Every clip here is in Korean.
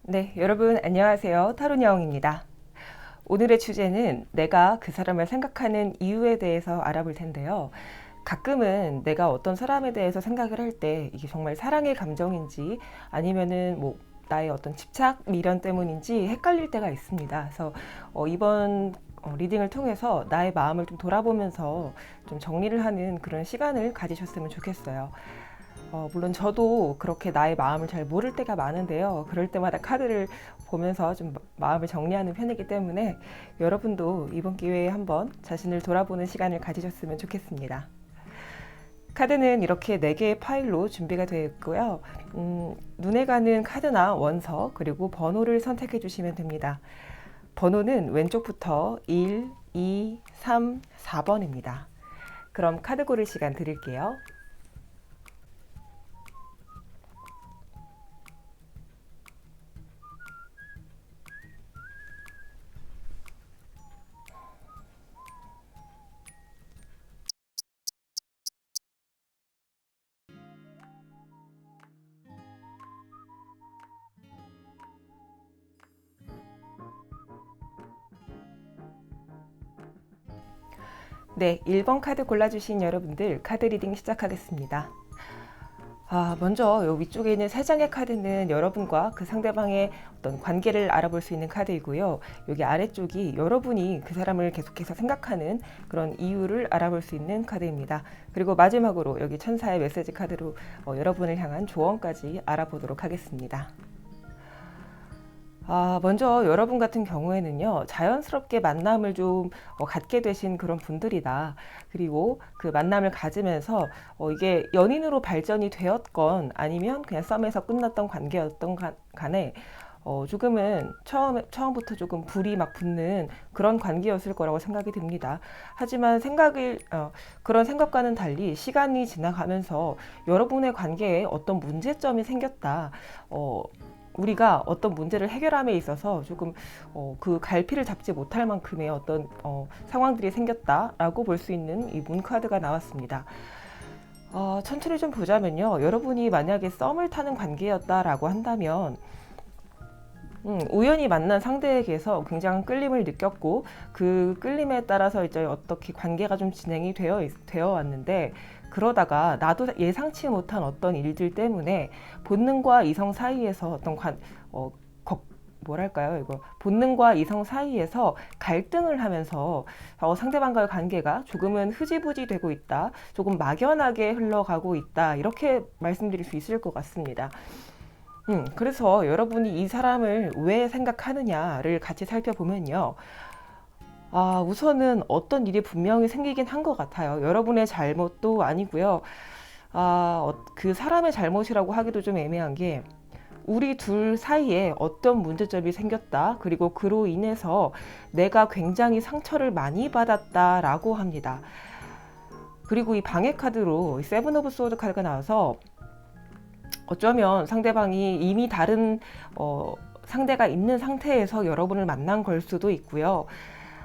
네, 여러분 안녕하세요. 타로녀입니다. 오늘의 주제는 내가 그 사람을 생각하는 이유에 대해서 알아볼 텐데요. 가끔은 내가 어떤 사람에 대해서 생각을 할 때 이게 정말 사랑의 감정인지 아니면은 나의 어떤 집착, 미련 때문인지 헷갈릴 때가 있습니다. 그래서 이번 리딩을 통해서 나의 마음을 좀 돌아보면서 좀 정리를 하는 그런 시간을 가지셨으면 좋겠어요. 물론 저도 그렇게 나의 마음을 잘 모를 때가 많은데요. 그럴 때마다 카드를 보면서 좀 마음을 정리하는 편이기 때문에 여러분도 이번 기회에 한번 자신을 돌아보는 시간을 가지셨으면 좋겠습니다. 카드는 이렇게 4개의 파일로 준비가 되어 있고요. 눈에 가는 카드나 원서 그리고 번호를 선택해 주시면 됩니다. 번호는 왼쪽부터 1, 2, 3, 4번입니다. 그럼 카드 고를 시간 드릴게요. 네, 1번 카드 골라주신 여러분들 카드 리딩 시작하겠습니다. 먼저 이 위쪽에 있는 3장의 카드는 여러분과 그 상대방의 어떤 관계를 알아볼 수 있는 카드이고요. 여기 아래쪽이 여러분이 그 사람을 계속해서 생각하는 그런 이유를 알아볼 수 있는 카드입니다. 그리고 마지막으로 여기 천사의 메시지 카드로 여러분을 향한 조언까지 알아보도록 하겠습니다. 먼저 여러분 같은 경우에는요, 자연스럽게 만남을 좀 갖게 되신 그런 분들이다. 그리고 그 만남을 가지면서 이게 연인으로 발전이 되었건 아니면 그냥 썸에서 끝났던 관계였던 간에 조금은 처음부터 조금 불이 막 붙는 그런 관계였을 거라고 생각이 듭니다. 하지만 그런 생각과는 달리 시간이 지나가면서 여러분의 관계에 어떤 문제점이 생겼다. 우리가 어떤 문제를 해결함에 있어서 조금 그 갈피를 잡지 못할 만큼의 어떤 상황들이 생겼다라고 볼 수 있는 이 문 카드가 나왔습니다. 천천히 좀 보자면요. 여러분이 만약에 썸을 타는 관계였다라고 한다면 우연히 만난 상대에게서 굉장한 끌림을 느꼈고 그 끌림에 따라서 이제 어떻게 관계가 좀 진행이 되어 왔는데 그러다가 나도 예상치 못한 어떤 일들 때문에 본능과 이성 사이에서 뭐랄까요, 이거 본능과 이성 사이에서 갈등을 하면서 상대방과의 관계가 조금은 흐지부지 되고 있다, 조금 막연하게 흘러가고 있다, 이렇게 말씀드릴 수 있을 것 같습니다. 그래서 여러분이 이 사람을 왜 생각하느냐를 같이 살펴보면요. 우선은 어떤 일이 분명히 생기긴 한 것 같아요. 여러분의 잘못도 아니고요. 그 사람의 잘못이라고 하기도 좀 애매한 게 우리 둘 사이에 어떤 문제점이 생겼다. 그리고 그로 인해서 내가 굉장히 상처를 많이 받았다라고 합니다. 그리고 이 방해 카드로 세븐 오브 소드 카드가 나와서 어쩌면 상대방이 이미 다른 상대가 있는 상태에서 여러분을 만난 걸 수도 있고요.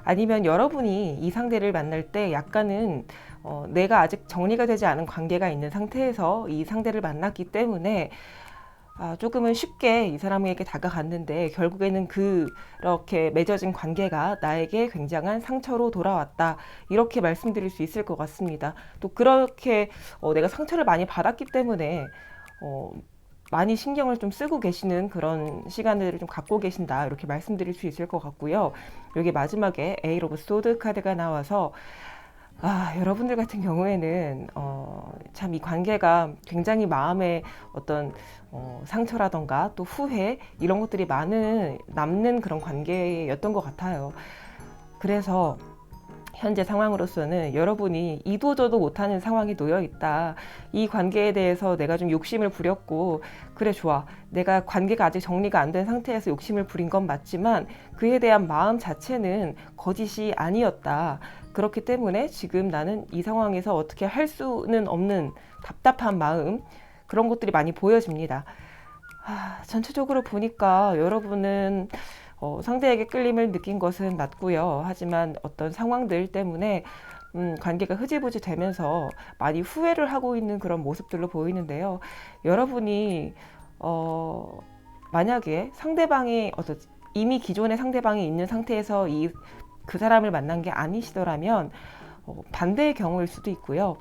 아니면 여러분이 이 상대를 만날 때 약간은 내가 아직 정리가 되지 않은 관계가 있는 상태에서 이 상대를 만났기 때문에 조금은 쉽게 이 사람에게 다가갔는데 결국에는 그렇게 맺어진 관계가 나에게 굉장한 상처로 돌아왔다. 이렇게 말씀드릴 수 있을 것 같습니다. 또 그렇게 내가 상처를 많이 받았기 때문에 많이 신경을 좀 쓰고 계시는 그런 시간들을 좀 갖고 계신다, 이렇게 말씀드릴 수 있을 것 같고요. 여기 마지막에 에이트 오브 소드 카드가 나와서 여러분들 같은 경우에는 참 이 관계가 굉장히 마음에 어떤 상처라던가 또 후회 이런 것들이 남는 그런 관계였던 것 같아요. 그래서 현재 상황으로서는 여러분이 이도저도 못하는 상황이 놓여 있다. 이 관계에 대해서 내가 좀 욕심을 부렸고, 그래 좋아. 내가 관계가 아직 정리가 안 된 상태에서 욕심을 부린 건 맞지만 그에 대한 마음 자체는 거짓이 아니었다. 그렇기 때문에 지금 나는 이 상황에서 어떻게 할 수는 없는 답답한 마음, 그런 것들이 많이 보여집니다. 전체적으로 보니까 여러분은 상대에게 끌림을 느낀 것은 맞고요. 하지만 어떤 상황들 때문에 관계가 흐지부지 되면서 많이 후회를 하고 있는 그런 모습들로 보이는데요. 여러분이 만약에 이미 기존의 상대방이 있는 상태에서 그 사람을 만난 게 아니시더라면 반대의 경우일 수도 있고요.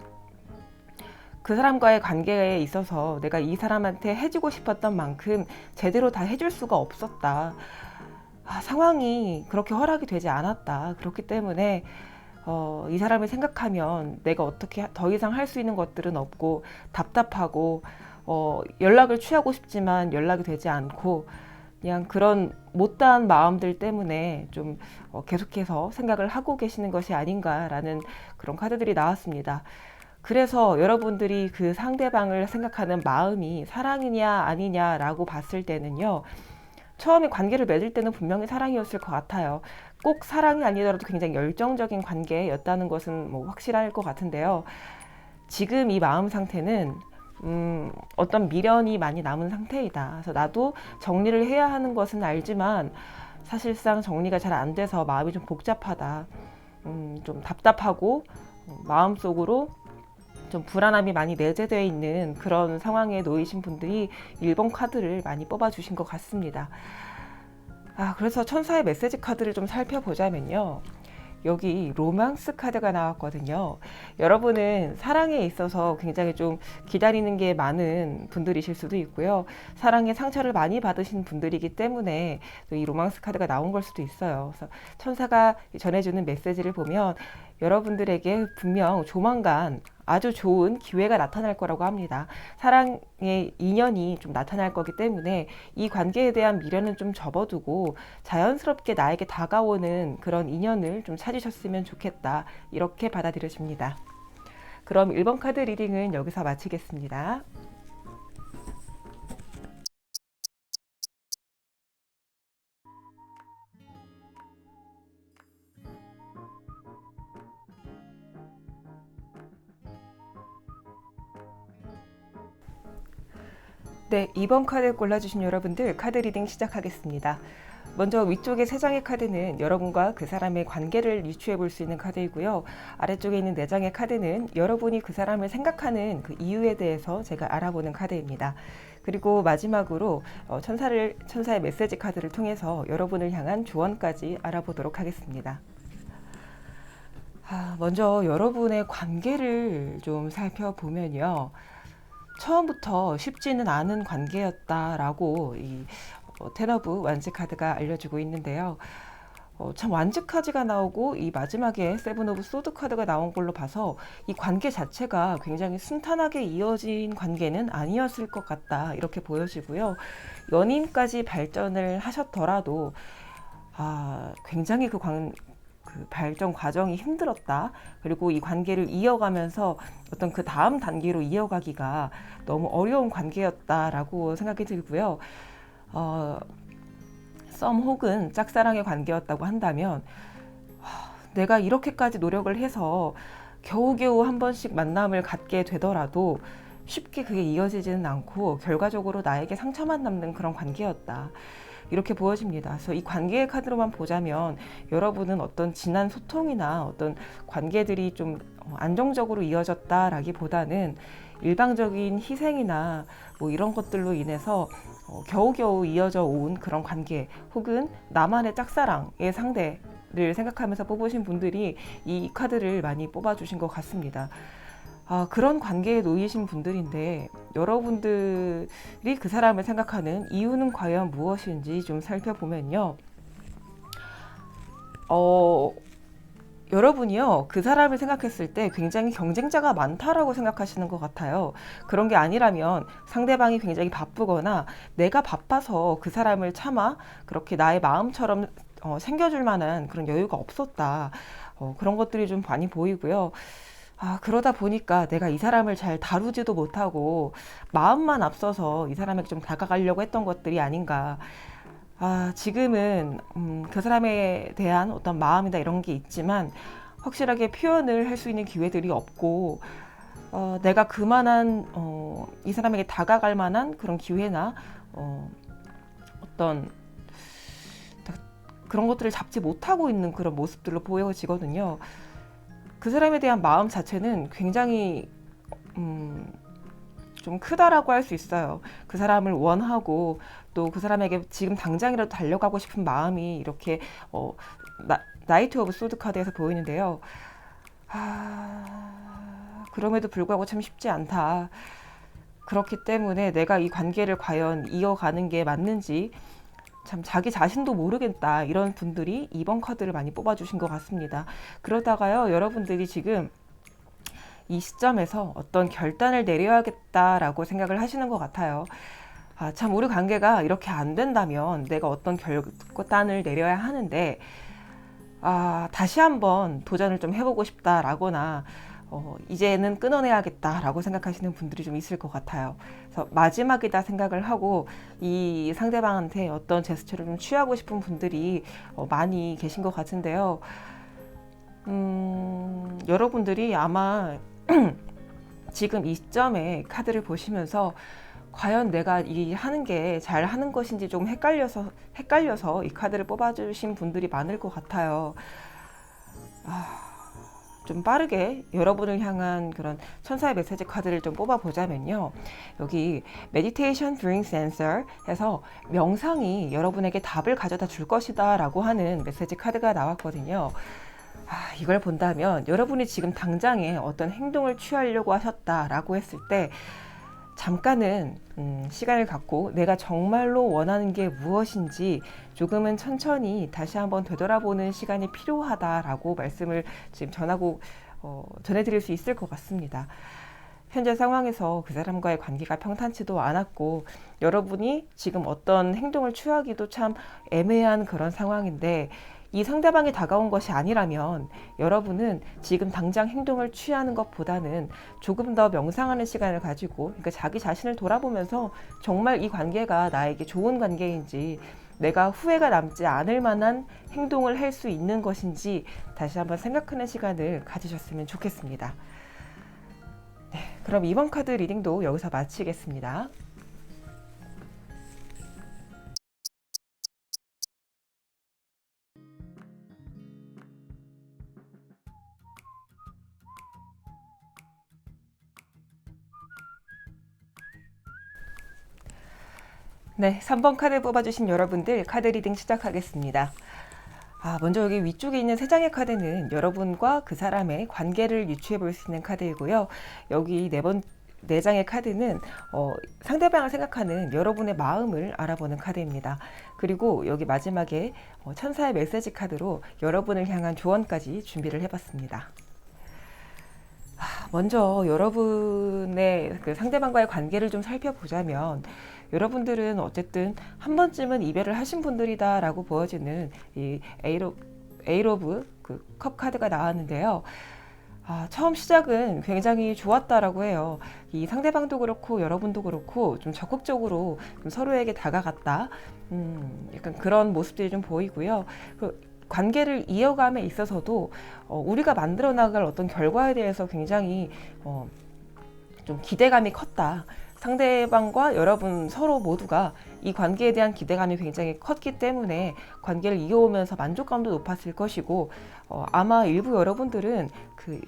그 사람과의 관계에 있어서 내가 이 사람한테 해주고 싶었던 만큼 제대로 다 해줄 수가 없었다. 상황이 그렇게 허락이 되지 않았다. 그렇기 때문에 이 사람을 생각하면 내가 어떻게 더 이상 할 수 있는 것들은 없고 답답하고 연락을 취하고 싶지만 연락이 되지 않고 그냥 그런 못다한 마음들 때문에 좀 계속해서 생각을 하고 계시는 것이 아닌가라는 그런 카드들이 나왔습니다. 그래서 여러분들이 그 상대방을 생각하는 마음이 사랑이냐 아니냐라고 봤을 때는요. 처음에 관계를 맺을 때는 분명히 사랑이었을 것 같아요. 꼭 사랑이 아니더라도 굉장히 열정적인 관계였다는 것은 뭐 확실할 것 같은데요. 지금 이 마음 상태는 어떤 미련이 많이 남은 상태이다. 그래서 나도 정리를 해야 하는 것은 알지만 사실상 정리가 잘 안 돼서 마음이 좀 복잡하다. 좀 답답하고 마음속으로 좀 불안함이 많이 내재되어 있는 그런 상황에 놓이신 분들이 1번 카드를 많이 뽑아주신 것 같습니다. 그래서 천사의 메시지 카드를 좀 살펴보자면요. 여기 로망스 카드가 나왔거든요. 여러분은 사랑에 있어서 굉장히 좀 기다리는 게 많은 분들이실 수도 있고요. 사랑에 상처를 많이 받으신 분들이기 때문에 이 로망스 카드가 나온 걸 수도 있어요. 그래서 천사가 전해주는 메시지를 보면 여러분들에게 분명 조만간 아주 좋은 기회가 나타날 거라고 합니다. 사랑의 인연이 좀 나타날 거기 때문에 이 관계에 대한 미련은 좀 접어두고 자연스럽게 나에게 다가오는 그런 인연을 좀 찾으셨으면 좋겠다. 이렇게 받아들여집니다. 그럼 1번 카드 리딩은 여기서 마치겠습니다. 네, 2번 카드 골라주신 여러분들 카드 리딩 시작하겠습니다. 먼저 위쪽에 3장의 카드는 여러분과 그 사람의 관계를 유추해 볼 수 있는 카드이고요. 아래쪽에 있는 4장의 카드는 여러분이 그 사람을 생각하는 그 이유에 대해서 제가 알아보는 카드입니다. 그리고 마지막으로 천사의 메시지 카드를 통해서 여러분을 향한 조언까지 알아보도록 하겠습니다. 먼저 여러분의 관계를 좀 살펴보면요. 처음부터 쉽지는 않은 관계였다라고 이 텐 오브 완즈 카드가 알려주고 있는데요. 참 완즈 카드가 나오고 이 마지막에 세븐 오브 소드 카드가 나온 걸로 봐서 이 관계 자체가 굉장히 순탄하게 이어진 관계는 아니었을 것 같다 이렇게 보여지고요. 연인까지 발전을 하셨더라도 굉장히 그 발전 과정이 힘들었다. 그리고 이 관계를 이어가면서 어떤 그 다음 단계로 이어가기가 너무 어려운 관계였다라고 생각이 들고요. 썸 혹은 짝사랑의 관계였다고 한다면 내가 이렇게까지 노력을 해서 겨우겨우 한 번씩 만남을 갖게 되더라도 쉽게 그게 이어지지는 않고 결과적으로 나에게 상처만 남는 그런 관계였다. 이렇게 보여집니다. 그래서 이 관계의 카드로만 보자면 여러분은 어떤 진한 소통이나 어떤 관계들이 좀 안정적으로 이어졌다라기보다는 일방적인 희생이나 뭐 이런 것들로 인해서 겨우겨우 이어져 온 그런 관계 혹은 나만의 짝사랑의 상대를 생각하면서 뽑으신 분들이 이 카드를 많이 뽑아주신 것 같습니다. 그런 관계에 놓이신 분들인데 여러분들이 그 사람을 생각하는 이유는 과연 무엇인지 좀 살펴보면요. 여러분이요, 그 사람을 생각했을 때 굉장히 경쟁자가 많다라고 생각하시는 것 같아요. 그런 게 아니라면 상대방이 굉장히 바쁘거나 내가 바빠서 그 사람을 참아 그렇게 나의 마음처럼 생겨줄 만한 그런 여유가 없었다. 그런 것들이 좀 많이 보이고요. 그러다 보니까 내가 이 사람을 잘 다루지도 못하고 마음만 앞서서 이 사람에게 좀 다가가려고 했던 것들이 아닌가. 지금은 그 사람에 대한 어떤 마음이나 이런 게 있지만 확실하게 표현을 할 수 있는 기회들이 없고 내가 그만한 이 사람에게 다가갈 만한 그런 기회나 어떤 그런 것들을 잡지 못하고 있는 그런 모습들로 보여지거든요. 그 사람에 대한 마음 자체는 굉장히 좀 크다라고 할 수 있어요. 그 사람을 원하고 또 그 사람에게 지금 당장이라도 달려가고 싶은 마음이 이렇게 나이트 오브 소드 카드에서 보이는데요. 그럼에도 불구하고 참 쉽지 않다. 그렇기 때문에 내가 이 관계를 과연 이어가는 게 맞는지 참 자기 자신도 모르겠다, 이런 분들이 2번 카드를 많이 뽑아주신 것 같습니다. 그러다가요, 여러분들이 지금 이 시점에서 어떤 결단을 내려야겠다라고 생각을 하시는 것 같아요. 참 우리 관계가 이렇게 안 된다면 내가 어떤 결단을 내려야 하는데 다시 한번 도전을 좀 해보고 싶다라거나 이제는 끊어내야겠다라고 생각하시는 분들이 좀 있을 것 같아요. 그래서 마지막이다 생각을 하고 이 상대방한테 어떤 제스처를 좀 취하고 싶은 분들이 많이 계신 것 같은데요. 여러분들이 아마 지금 이 시점에 카드를 보시면서 과연 내가 이 하는 게 잘 하는 것인지 조금 헷갈려서 이 카드를 뽑아주신 분들이 많을 것 같아요. 좀 빠르게 여러분을 향한 그런 천사의 메시지 카드를 좀 뽑아보자면요. 여기 Meditation brings answer 해서 명상이 여러분에게 답을 가져다 줄 것이다 라고 하는 메시지 카드가 나왔거든요. 이걸 본다면 여러분이 지금 당장에 어떤 행동을 취하려고 하셨다라고 했을 때 잠깐은 시간을 갖고 내가 정말로 원하는 게 무엇인지 조금은 천천히 다시 한번 되돌아보는 시간이 필요하다라고 말씀을 지금 전해드릴 수 있을 것 같습니다. 현재 상황에서 그 사람과의 관계가 평탄치도 않았고 여러분이 지금 어떤 행동을 취하기도 참 애매한 그런 상황인데 이 상대방이 다가온 것이 아니라면 여러분은 지금 당장 행동을 취하는 것보다는 조금 더 명상하는 시간을 가지고, 그러니까 자기 자신을 돌아보면서 정말 이 관계가 나에게 좋은 관계인지, 내가 후회가 남지 않을 만한 행동을 할 수 있는 것인지 다시 한번 생각하는 시간을 가지셨으면 좋겠습니다. 네, 그럼 이번 카드 리딩도 여기서 마치겠습니다. 네, 3번 카드 뽑아주신 여러분들 카드 리딩 시작하겠습니다. 먼저 여기 위쪽에 있는 3장의 카드는 여러분과 그 사람의 관계를 유추해 볼 수 있는 카드이고요. 여기 4장의 카드는 상대방을 생각하는 여러분의 마음을 알아보는 카드입니다. 그리고 여기 마지막에 천사의 메시지 카드로 여러분을 향한 조언까지 준비를 해봤습니다. 먼저 여러분의 그 상대방과의 관계를 좀 살펴보자면 여러분들은 어쨌든 한 번쯤은 이별을 하신 분들이다 라고 보여지는 이 에이 오브 그 컵 카드가 나왔는데요. 처음 시작은 굉장히 좋았다라고 해요. 이 상대방도 그렇고 여러분도 그렇고 좀 적극적으로 좀 서로에게 다가갔다. 약간 그런 모습들이 좀 보이고요. 관계를 이어감에 있어서도 우리가 만들어 나갈 어떤 결과에 대해서 굉장히 좀 기대감이 컸다. 상대방과 여러분 서로 모두가 이 관계에 대한 기대감이 굉장히 컸기 때문에 관계를 이어오면서 만족감도 높았을 것이고 아마 일부 여러분들은 그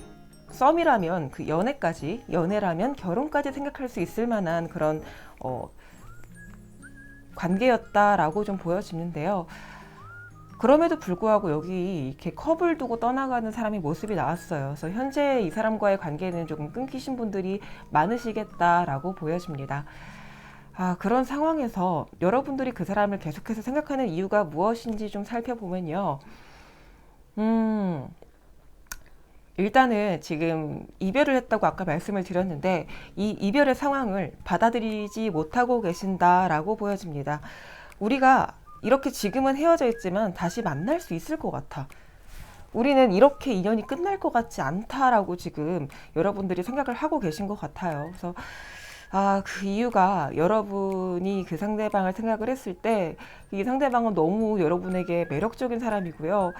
썸이라면 그 연애라면 결혼까지 생각할 수 있을 만한 그런 관계였다라고 좀 보여지는데요. 그럼에도 불구하고 여기 이렇게 컵을 두고 떠나가는 사람의 모습이 나왔어요. 그래서 현재 이 사람과의 관계는 조금 끊기신 분들이 많으시겠다라고 보여집니다. 그런 상황에서 여러분들이 그 사람을 계속해서 생각하는 이유가 무엇인지 좀 살펴보면요. 일단은 지금 이별을 했다고 아까 말씀을 드렸는데 이 이별의 상황을 받아들이지 못하고 계신다라고 보여집니다. 우리가 이렇게 지금은 헤어져 있지만 다시 만날 수 있을 것 같아. 우리는 이렇게 인연이 끝날 것 같지 않다라고 지금 여러분들이 생각을 하고 계신 것 같아요. 그래서 그 이유가 여러분이 그 상대방을 생각을 했을 때 이 상대방은 너무 여러분에게 매력적인 사람이고요.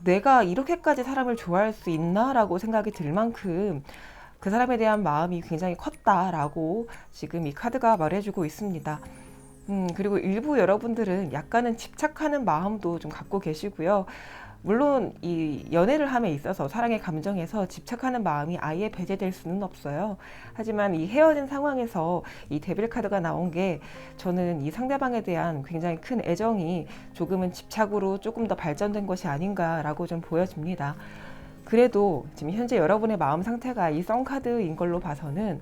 내가 이렇게까지 사람을 좋아할 수 있나라고 생각이 들 만큼 그 사람에 대한 마음이 굉장히 컸다라고 지금 이 카드가 말해주고 있습니다. 그리고 일부 여러분들은 약간은 집착하는 마음도 좀 갖고 계시고요. 물론 이 연애를 함에 있어서 사랑의 감정에서 집착하는 마음이 아예 배제될 수는 없어요. 하지만 이 헤어진 상황에서 이 데빌 카드가 나온 게 저는 이 상대방에 대한 굉장히 큰 애정이 조금은 집착으로 조금 더 발전된 것이 아닌가라고 좀 보여집니다. 그래도 지금 현재 여러분의 마음 상태가 이 썬 카드인 걸로 봐서는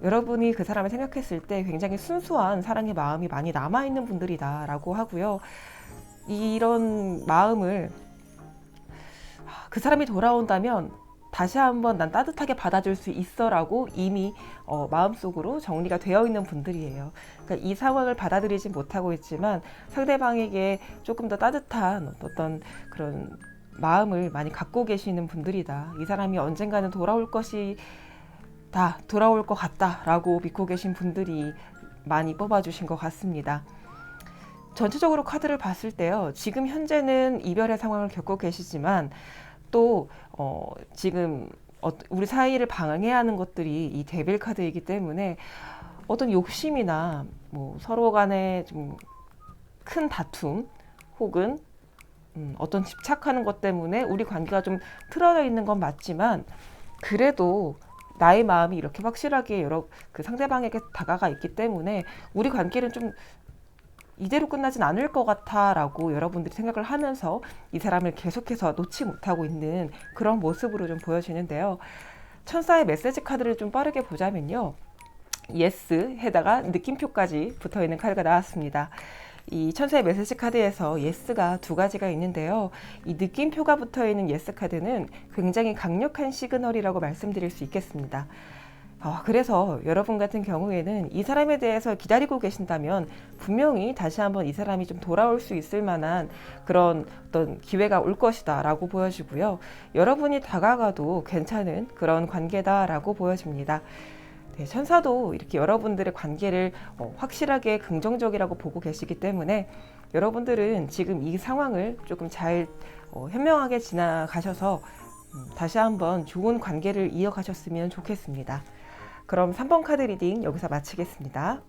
여러분이 그 사람을 생각했을 때 굉장히 순수한 사랑의 마음이 많이 남아있는 분들이다 라고 하고요. 이런 마음을 그 사람이 돌아온다면 다시 한번 난 따뜻하게 받아줄 수 있어 라고 이미 마음속으로 정리가 되어 있는 분들이에요. 그러니까 이 상황을 받아들이지 못하고 있지만 상대방에게 조금 더 따뜻한 어떤 그런 마음을 많이 갖고 계시는 분들이다. 이 사람이 언젠가는 돌아올 것 같다라고 믿고 계신 분들이 많이 뽑아주신 것 같습니다. 전체적으로 카드를 봤을 때요. 지금 현재는 이별의 상황을 겪고 계시지만 또 지금 우리 사이를 방해하는 것들이 이 데빌 카드이기 때문에 어떤 욕심이나 뭐 서로 간에 좀 큰 다툼 혹은 어떤 집착하는 것 때문에 우리 관계가 좀 틀어져 있는 건 맞지만 그래도 나의 마음이 이렇게 확실하게 그 상대방에게 다가가 있기 때문에 우리 관계는 좀 이대로 끝나진 않을 것 같아라고 여러분들이 생각을 하면서 이 사람을 계속해서 놓지 못하고 있는 그런 모습으로 좀 보여지는데요. 천사의 메시지 카드를 좀 빠르게 보자면요. yes에다가 느낌표까지 붙어 있는 카드가 나왔습니다. 이 천사의 메시지 카드에서 yes가 두 가지가 있는데요. 이 느낌표가 붙어 있는 yes 카드는 굉장히 강력한 시그널이라고 말씀드릴 수 있겠습니다. 그래서 여러분 같은 경우에는 이 사람에 대해서 기다리고 계신다면 분명히 다시 한번 이 사람이 좀 돌아올 수 있을 만한 그런 어떤 기회가 올 것이다 라고 보여지고요. 여러분이 다가가도 괜찮은 그런 관계다 라고 보여집니다. 네, 천사도 이렇게 여러분들의 관계를 확실하게 긍정적이라고 보고 계시기 때문에 여러분들은 지금 이 상황을 조금 잘 현명하게 지나가셔서 다시 한번 좋은 관계를 이어가셨으면 좋겠습니다. 그럼 3번 카드 리딩 여기서 마치겠습니다.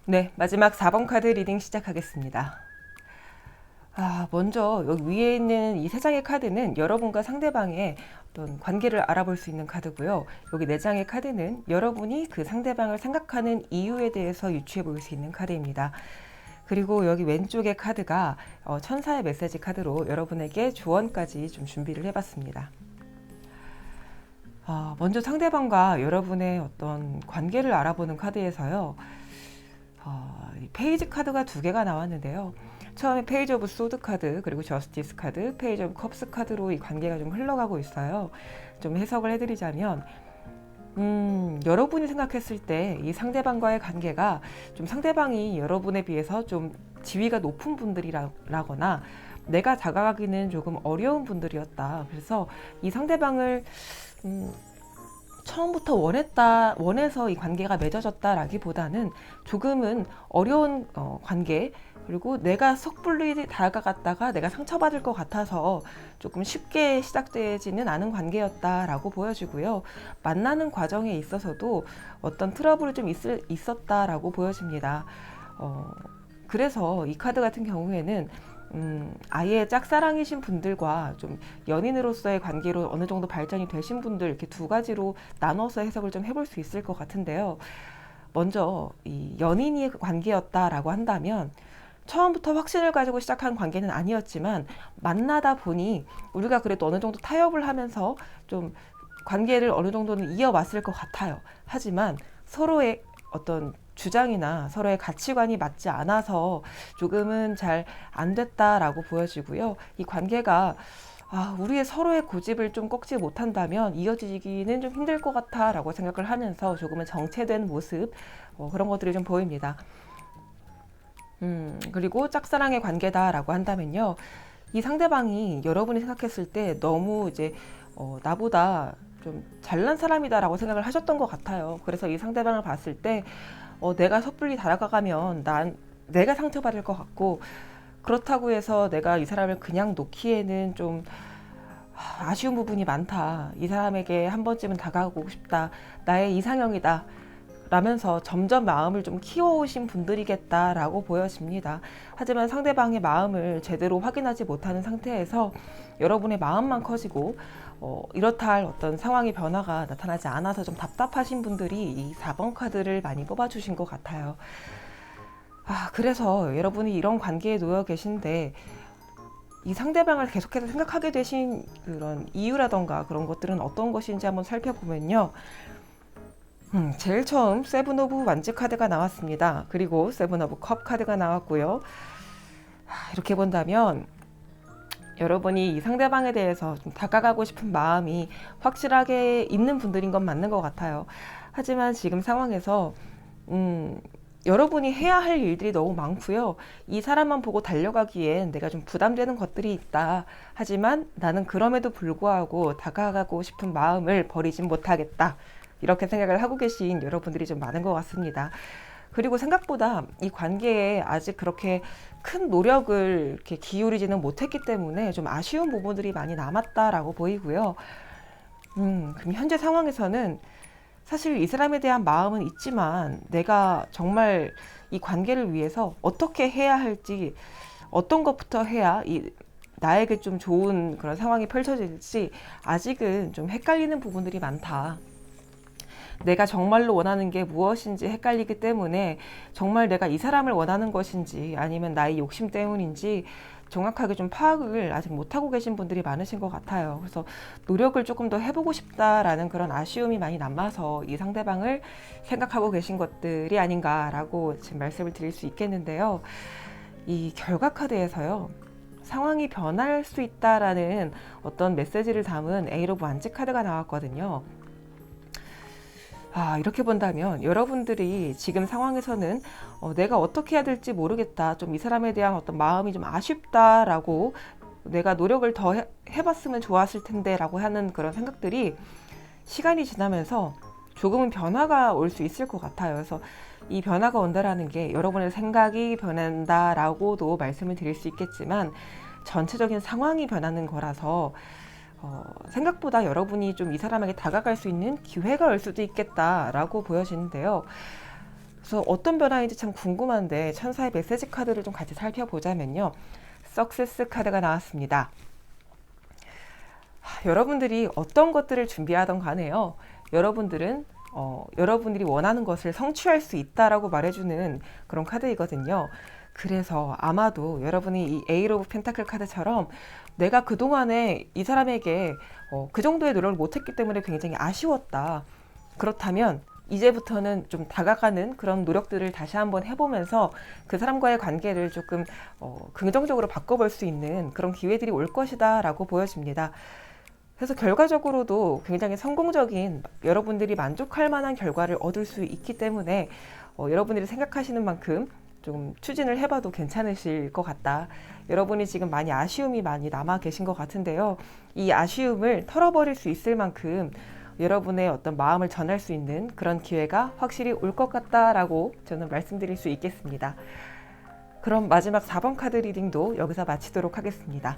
네, 마지막 4번 카드 리딩 시작하겠습니다. 먼저 여기 위에 있는 이 3장의 카드는 여러분과 상대방의 어떤 관계를 알아볼 수 있는 카드고요. 여기 4장의 카드는 여러분이 그 상대방을 생각하는 이유에 대해서 유추해 볼 수 있는 카드입니다. 그리고 여기 왼쪽의 카드가 천사의 메시지 카드로 여러분에게 조언까지 좀 준비를 해봤습니다. 먼저 상대방과 여러분의 어떤 관계를 알아보는 카드에서요. 페이지 카드가 2개가 나왔는데요. 처음에 페이지 오브 소드 카드, 그리고 저스티스 카드, 페이지 오브 컵스 카드로 이 관계가 좀 흘러가고 있어요. 좀 해석을 해드리자면 여러분이 생각했을 때 이 상대방과의 관계가 좀 상대방이 여러분에 비해서 좀 지위가 높은 분들이라거나 내가 다가가기는 조금 어려운 분들이었다. 그래서 이 상대방을 처음부터 원해서 이 관계가 맺어졌다라기보다는 조금은 어려운 관계, 그리고 내가 섣불리 다가갔다가 내가 상처받을 것 같아서 조금 쉽게 시작되지는 않은 관계였다라고 보여지고요. 만나는 과정에 있어서도 어떤 트러블이 좀 있었다라고 보여집니다. 그래서 이 카드 같은 경우에는 아예 짝사랑이신 분들과 좀 연인으로서의 관계로 어느 정도 발전이 되신 분들, 이렇게 2가지로 나눠서 해석을 좀 해볼 수 있을 것 같은데요. 먼저 이 연인이 관계였다라고 한다면 처음부터 확신을 가지고 시작한 관계는 아니었지만 만나다 보니 우리가 그래도 어느 정도 타협을 하면서 좀 관계를 어느 정도는 이어왔을 것 같아요. 하지만 서로의 어떤 주장이나 서로의 가치관이 맞지 않아서 조금은 잘 안 됐다라고 보여지고요. 이 관계가 우리의 서로의 고집을 좀 꺾지 못한다면 이어지기는 좀 힘들 것 같아라고 생각을 하면서 조금은 정체된 모습, 그런 것들이 좀 보입니다. 그리고 짝사랑의 관계다라고 한다면요. 이 상대방이 여러분이 생각했을 때 너무 이제 나보다 좀 잘난 사람이다라고 생각을 하셨던 것 같아요. 그래서 이 상대방을 봤을 때 내가 섣불리 다가가면 내가 상처받을 것 같고, 그렇다고 해서 내가 이 사람을 그냥 놓기에는 좀 아쉬운 부분이 많다. 이 사람에게 한 번쯤은 다가가고 싶다. 나의 이상형이다. 라면서 점점 마음을 좀 키워오신 분들이겠다라고 보여집니다. 하지만 상대방의 마음을 제대로 확인하지 못하는 상태에서 여러분의 마음만 커지고 이렇다 할 어떤 상황의 변화가 나타나지 않아서 좀 답답하신 분들이 이 4번 카드를 많이 뽑아주신 것 같아요. 그래서 여러분이 이런 관계에 놓여 계신데 이 상대방을 계속해서 생각하게 되신 그런 이유라던가 그런 것들은 어떤 것인지 한번 살펴보면요. 제일 처음 세븐 오브 완즈 카드가 나왔습니다. 그리고 세븐 오브 컵 카드가 나왔고요. 이렇게 본다면 여러분이 이 상대방에 대해서 좀 다가가고 싶은 마음이 확실하게 있는 분들인 건 맞는 것 같아요. 하지만 지금 상황에서 여러분이 해야 할 일들이 너무 많고요. 이 사람만 보고 달려가기엔 내가 좀 부담되는 것들이 있다. 하지만 나는 그럼에도 불구하고 다가가고 싶은 마음을 버리진 못하겠다. 이렇게 생각을 하고 계신 여러분들이 좀 많은 것 같습니다. 그리고 생각보다 이 관계에 아직 그렇게 큰 노력을 이렇게 기울이지는 못했기 때문에 좀 아쉬운 부분들이 많이 남았다라고 보이고요. 그럼 현재 상황에서는 사실 이 사람에 대한 마음은 있지만 내가 정말 이 관계를 위해서 어떻게 해야 할지, 어떤 것부터 해야 나에게 좀 좋은 그런 상황이 펼쳐질지 아직은 좀 헷갈리는 부분들이 많다. 내가 정말로 원하는 게 무엇인지 헷갈리기 때문에 정말 내가 이 사람을 원하는 것인지 아니면 나의 욕심 때문인지 정확하게 좀 파악을 아직 못하고 계신 분들이 많으신 것 같아요. 그래서 노력을 조금 더 해보고 싶다라는 그런 아쉬움이 많이 남아서 이 상대방을 생각하고 계신 것들이 아닌가라고 지금 말씀을 드릴 수 있겠는데요. 이 결과 카드에서요. 상황이 변할 수 있다라는 어떤 메시지를 담은 에이러브 완지 카드가 나왔거든요. 이렇게 본다면 여러분들이 지금 상황에서는 내가 어떻게 해야 될지 모르겠다. 좀 이 사람에 대한 어떤 마음이 좀 아쉽다라고 내가 노력을 더 해봤으면 좋았을 텐데 라고 하는 그런 생각들이 시간이 지나면서 조금은 변화가 올 수 있을 것 같아요. 그래서 이 변화가 온다라는 게 여러분의 생각이 변한다라고도 말씀을 드릴 수 있겠지만 전체적인 상황이 변하는 거라서 생각보다 여러분이 좀 이 사람에게 다가갈 수 있는 기회가 올 수도 있겠다라고 보여지는데요. 그래서 어떤 변화인지 참 궁금한데 천사의 메시지 카드를 좀 같이 살펴보자면요. 석세스 카드가 나왔습니다. 여러분들이 어떤 것들을 준비하던 간에요. 여러분들은 여러분들이 원하는 것을 성취할 수 있다라고 말해주는 그런 카드이거든요. 그래서 아마도 여러분이 이 에이스 오브 펜타클 카드처럼 내가 그동안에 이 사람에게 그 정도의 노력을 못했기 때문에 굉장히 아쉬웠다. 그렇다면 이제부터는 좀 다가가는 그런 노력들을 다시 한번 해보면서 그 사람과의 관계를 조금 긍정적으로 바꿔볼 수 있는 그런 기회들이 올 것이다 라고 보여집니다. 그래서 결과적으로도 굉장히 성공적인 여러분들이 만족할 만한 결과를 얻을 수 있기 때문에 여러분들이 생각하시는 만큼 좀 추진을 해봐도 괜찮으실 것 같다. 여러분이 지금 많이 아쉬움이 많이 남아 계신 것 같은데요. 이 아쉬움을 털어버릴 수 있을 만큼 여러분의 어떤 마음을 전할 수 있는 그런 기회가 확실히 올 것 같다라고 저는 말씀드릴 수 있겠습니다. 그럼 마지막 4번 카드 리딩도 여기서 마치도록 하겠습니다.